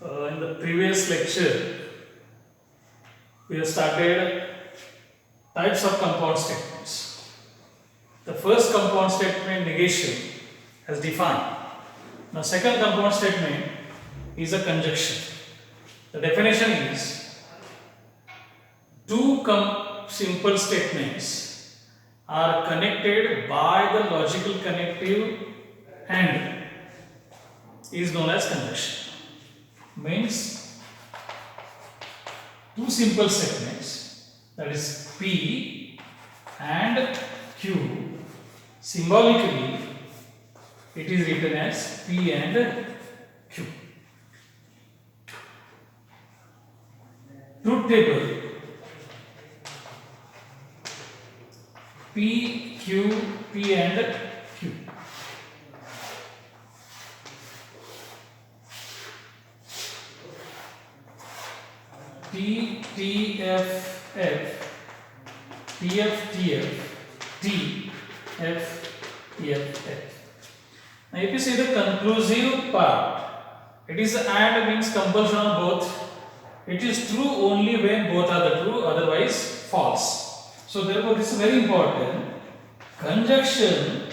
In the previous lecture, we have started types of compound statements. The first compound statement, negation, has defined. Now, second compound statement is a conjunction. The definition is two simple statements are connected by the logical connective and is known as conjunction. Means two simple statements, that is P and Q, symbolically it is written as P and Q. Truth table P, Q, P and Q. T, T, F, F, T, F, T, F, T, F, T, F, F. Now, if you see the conclusive part, it is and means compulsion of both. It is true only when both are the true, otherwise false. So, therefore, this is very important. Conjunction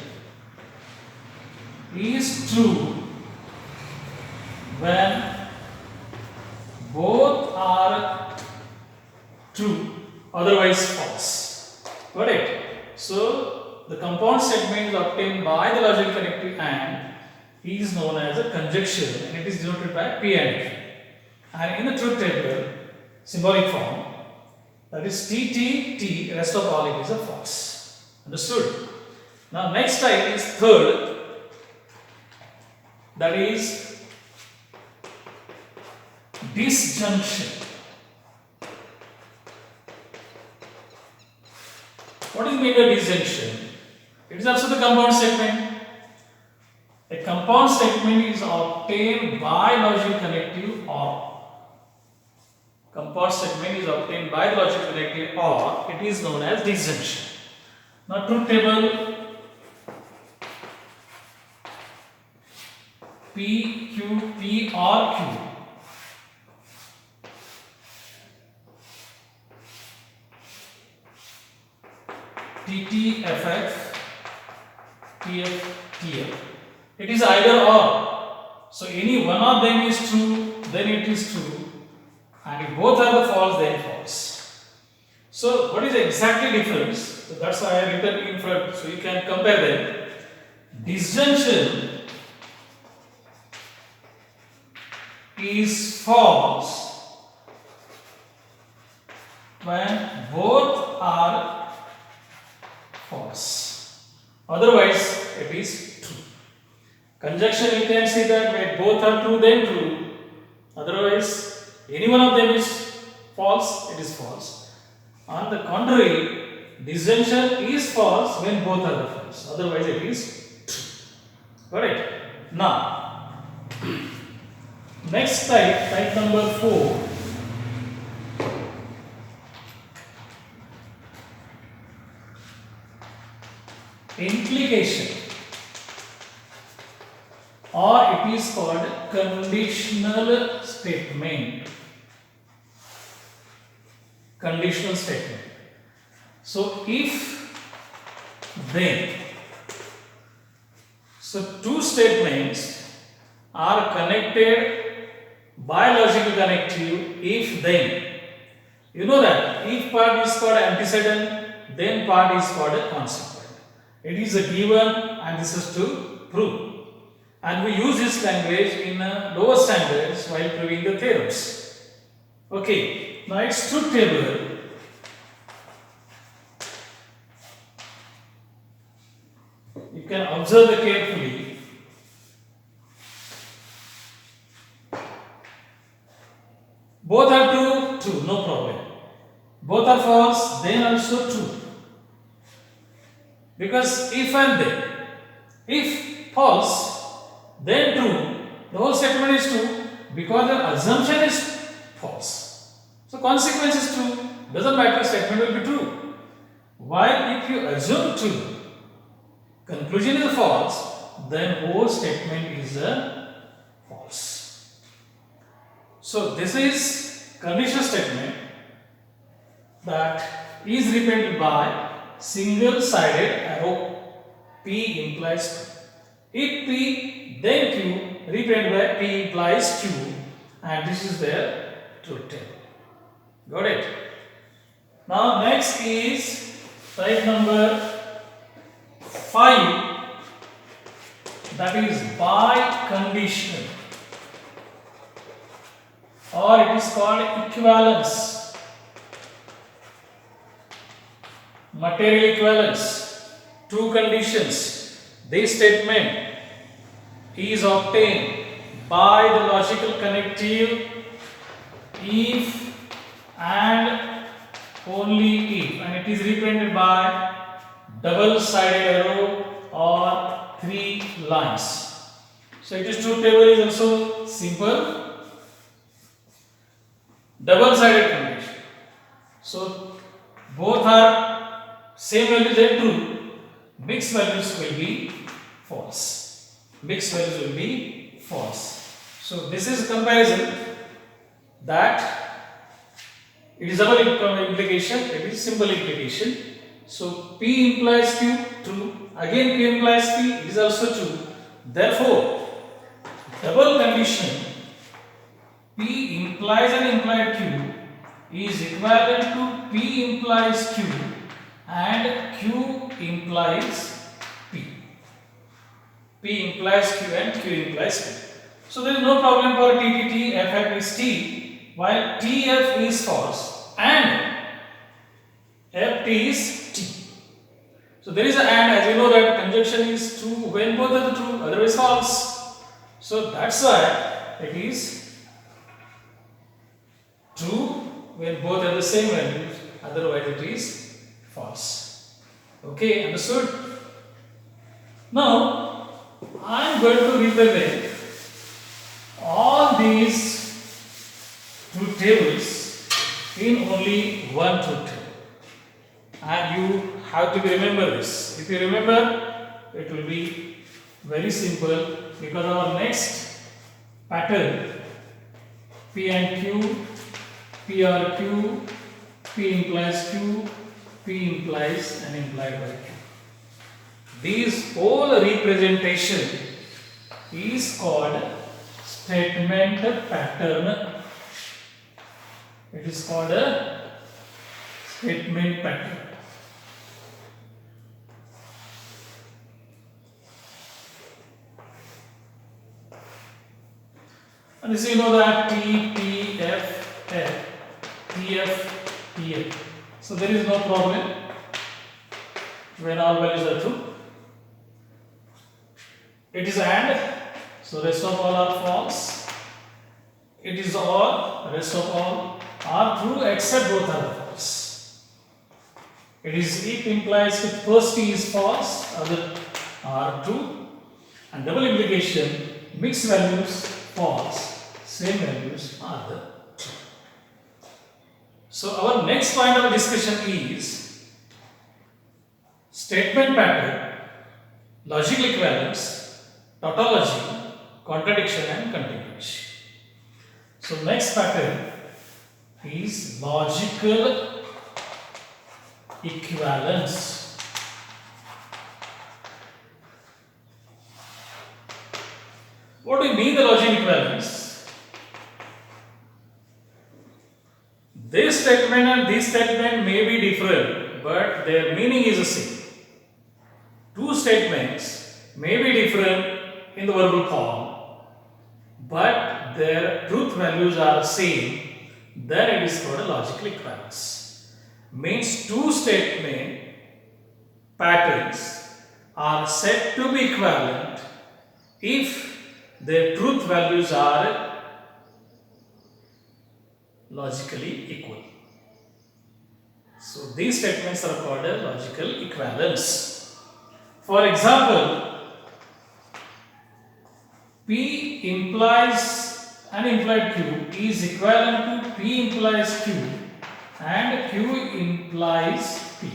is true when both are true, otherwise false. Got it? So, the compound statement is obtained by the logical connective and is known as a conjunction and it is denoted by P and Q. And in the truth table, symbolic form, that is T, T, T, rest of all it is a false. Understood? Now, next type is third, that is disjunction. What is meant by disjunction? It is also the compound statement. A compound statement is obtained by logical connective or. Compound statement is obtained by the logical connective or it is known as disjunction. Now, truth table P, Q, P or Q. T, T, F, F, T, F, T, F. It is either or. So, any one of them is true, then it is true. And if both are the false, then false. So, what is exactly difference? So, that's why I have written in front, so you can compare them. Disjunction is false when both are false. Otherwise, it is true. Conjunction, you can see that when both are true, then true. Otherwise, any one of them is false, it is false. On the contrary, disjunction is false when both are the false. Otherwise, it is true. Got it? Now, next type number 4. Implication, or it is called conditional statement. Conditional statement. So, if then, so two statements are connected by logical connective if then. You know that if part is called antecedent, then part is called a consequent. It is a given and this is to prove. And we use this language in lower standards while proving the theorems. Okay. Now, it's truth table. You can observe it carefully. Both are true, true, no problem. Both are false, then also true. Because if and then, if false, then true, the whole statement is true because the assumption is false. So, consequence is true, doesn't matter, statement will be true. While if you assume true, conclusion is false, then whole statement is a false. So this is conditional statement that is represented by single-sided arrow. P implies Q. If P then Q, represented by P implies Q, and this is their truth table. Got it? Now next is type number 5, that is biconditional, or it is called equivalence, material equivalence. Two conditions. This statement is obtained by the logical connective if and only if, and it is represented by double-sided arrow or 3 lines. So it is truth table is also simple. Double-sided condition. So both are same values are true. Mixed values will be false. Mixed values will be false. So this is comparison that it is double implication. It is simple implication. So P implies Q, true. Again Q implies P, it is also true. Therefore, double condition P implies an implied Q is equivalent to P implies Q and Q implies P. P implies Q and Q implies P. So there is no problem for TTT, FF is T, while TF is false and FT is T. So there is an and, as you know that conjunction is true when both are true, otherwise false. So that's why it is true when both are the same values, otherwise it is false. Okay, understood? Now I am going to represent all these truth tables in only one truth table, and you have to remember this. If you remember, it will be very simple, because our next pattern P and Q, P or Q, P implies Q, P implies and implied by Q. These whole representation is called statement pattern. It is called a statement pattern. And this you know that T, P, F, F, TF, TF. So there is no problem when all values are true. It is AND, so rest of all are false. It is OR, rest of all are true except both are false. It is if implies if first T is false, other are true. And double implication, mixed values false, same values are the true. So our next point of discussion is statement pattern, logical equivalence, tautology, contradiction and continuation. So next pattern is logical equivalence. What do you mean the logical equivalence? This statement and this statement may be different, but their meaning is the same. Two statements may be different in the verbal form, but their truth values are same. Then it is called a logical equivalence. Means two statement patterns are said to be equivalent if their truth values are logically equal. So these statements are called a logical equivalence. For example, P implies an implied Q is equivalent to P implies Q and Q implies P.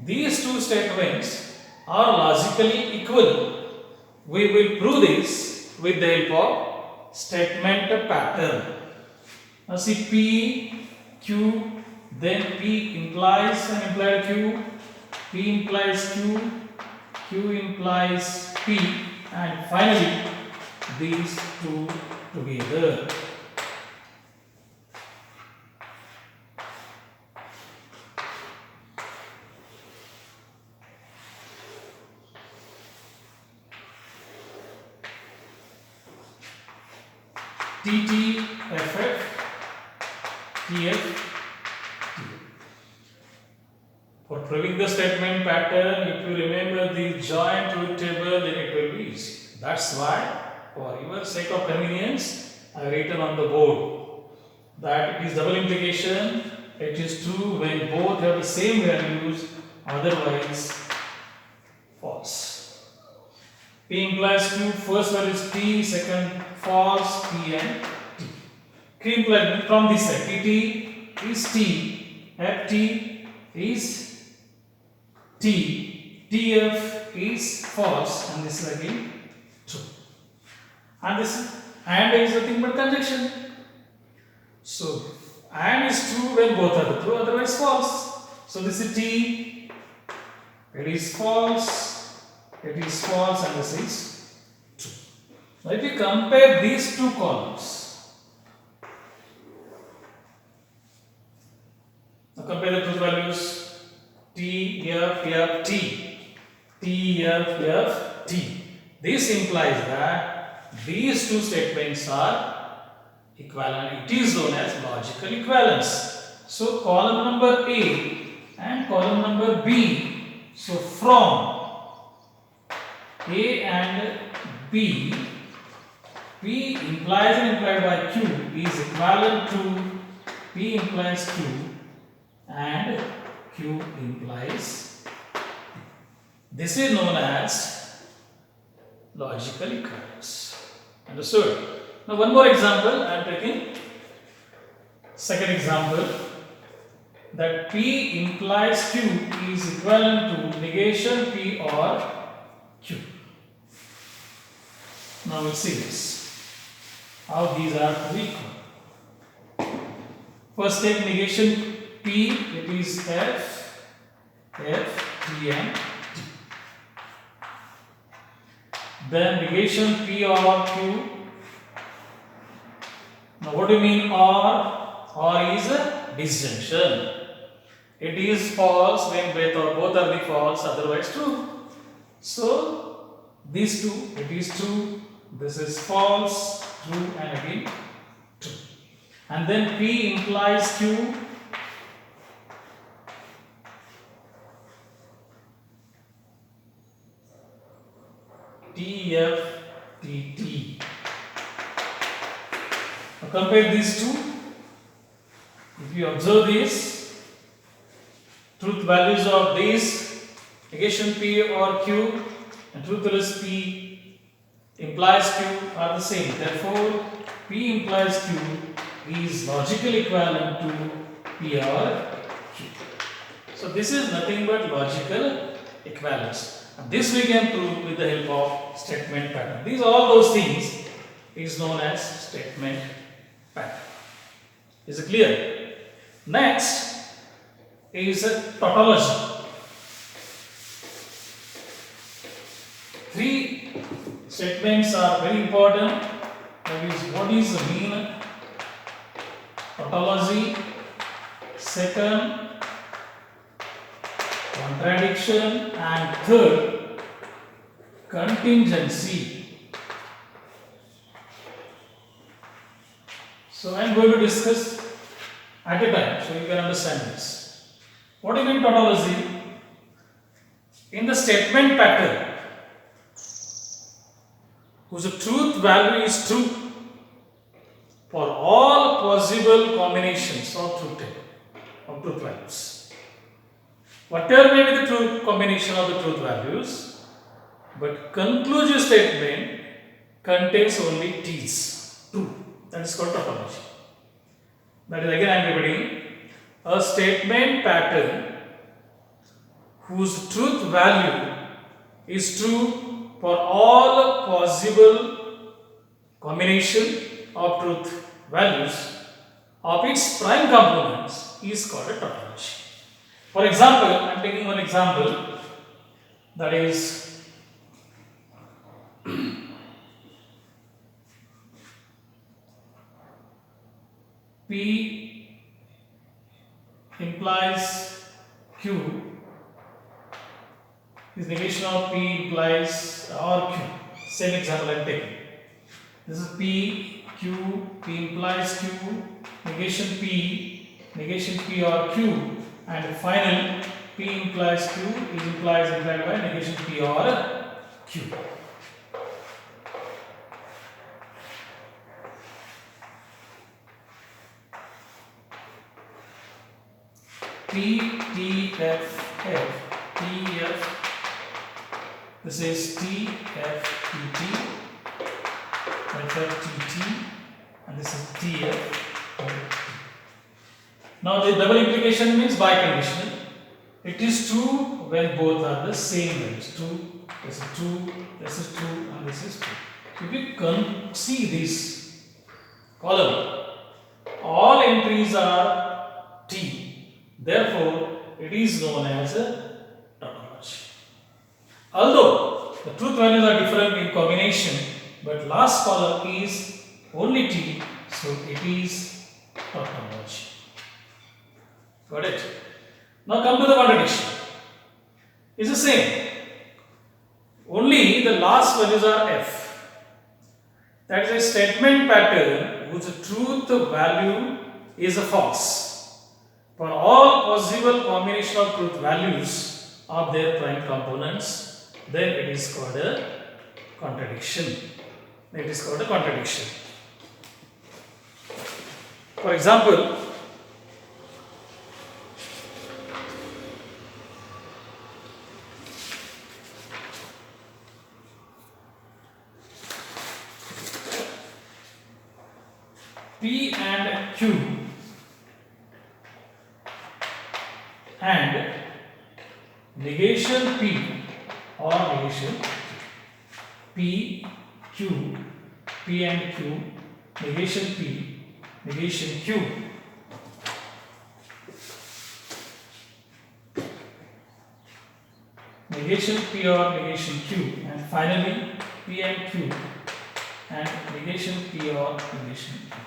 These two statements are logically equal. We will prove this with the help of statement pattern. Now see P, Q, then P implies an implied Q, P implies Q, Q implies P, and finally these two together. TT, FF, TF, TF. For proving the statement pattern, if you remember the joint truth table, then it will be easy. That's why, for your sake of convenience, I have written on the board that it is double implication. It is true when both have the same values, otherwise false. P implies Q, first value is P, second false, P and T. Q implies from this side, TT is T, FT is T, TF is false, and this is again true. And this and is nothing but conjunction. So and is true when both are true, otherwise false. So this is T, it is false. It is false and this is true. Now if you compare these two columns, now compare the truth values T, F, F, T, T, F, F, T. This implies that these two statements are equivalent. It is known as logical equivalence. So column number A and column number B. So from A and B, P implies and implied by Q is equivalent to P implies Q and Q implies P. This is known as logical equivalence. Understood? Now one more example I am taking. Second example, that P implies Q is equivalent to negation P or Q. Now we'll see this. How these are equal. First take negation P, it is F, T and T. Then negation P or Q. Now what do you mean or? Or is a disjunction. It is false when both are the false, otherwise true. So these two, it is true, this is false, true and again true. And then P implies Q. T, F, T, T. Now compare these two. If you observe these, truth values of these, negation P or Q and truth values P implies Q are the same. Therefore, P implies Q is logically equivalent to P or Q. So this is nothing but logical equivalence. And this we can prove with the help of statement pattern. These all those things is known as statement pattern. Is it clear? Next is a tautology. Three statements are very important. That is, what is the mean tautology? Second, contradiction, and third, contingency. So I am going to discuss at a time so you can understand this. What do you mean tautology? In the statement pattern, whose truth value is true for all possible combinations of truth values. Whatever may be the true combination of the truth values, but conclusive statement contains only T's, true. That is called tautology. That is, again I am repeating, a statement pattern whose truth value is true for all possible combination of truth values, of its prime components is called a tautology. For example, I am taking one example, that is P implies Q is negation of P implies or Q. Same example I am taking. This is P, Q, P implies Q, negation P or Q, and final P implies Q is implied by negation P or Q. T, T, F, F, T, F. This is T, F, T, T, F, F, T, T, and this is T, F, T. Now the double implication means biconditional. It is true when both are the same values. True, this is true, this is true, and this is true. If you can see this column, all entries are T. Therefore, it is known as a tautology. Although the truth values are different in combination, but last column is only T, so it is tautology. Got it? Now come to the contradiction. It's the same. Only the last values are F. That is a statement pattern whose truth value is a false. For all possible combination of truth values of their prime components, then it is called a contradiction. It is called a contradiction. For example, P and Q and negation P or negation P, Q, P and Q, negation P, negation Q. Negation P or negation Q, and finally P and Q and negation P or negation Q.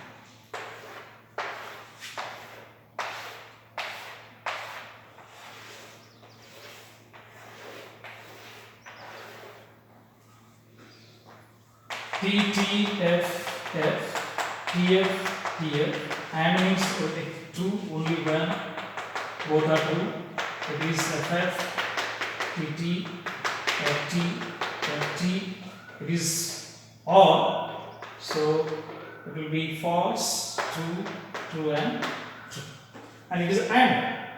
T, T, F, F, T, F, T, F, and means true only when both are true. It is F, F, T, T, F, T, F, T. It is or, so it will be false, true, true, and true. And it is and.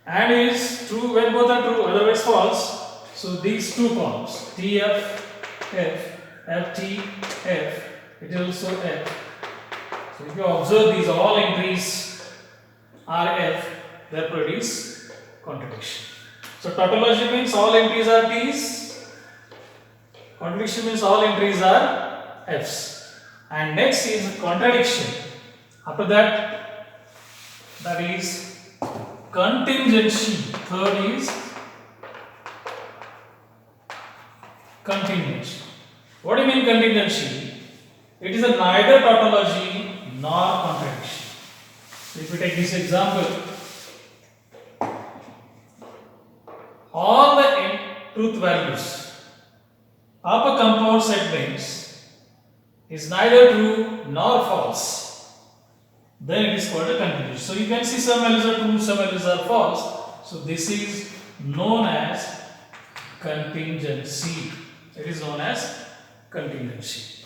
And is true when both are true, otherwise false. So these two columns, T, F, F, F, T, F, it is also F. So if you observe these all entries are F, therefore it is contradiction. So tautology means all entries are T's, contradiction means all entries are F's. And next is contradiction. After that, that is contingency. Third is contingency. What do you mean contingency? It is a neither tautology nor contradiction. So if we take this example, all the truth values of a compound segments is neither true nor false, then it is called a contingency. So you can see some values are true, some values are false. So this is known as contingency. It is known as contingency.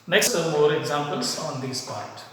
Next, some more examples on this part.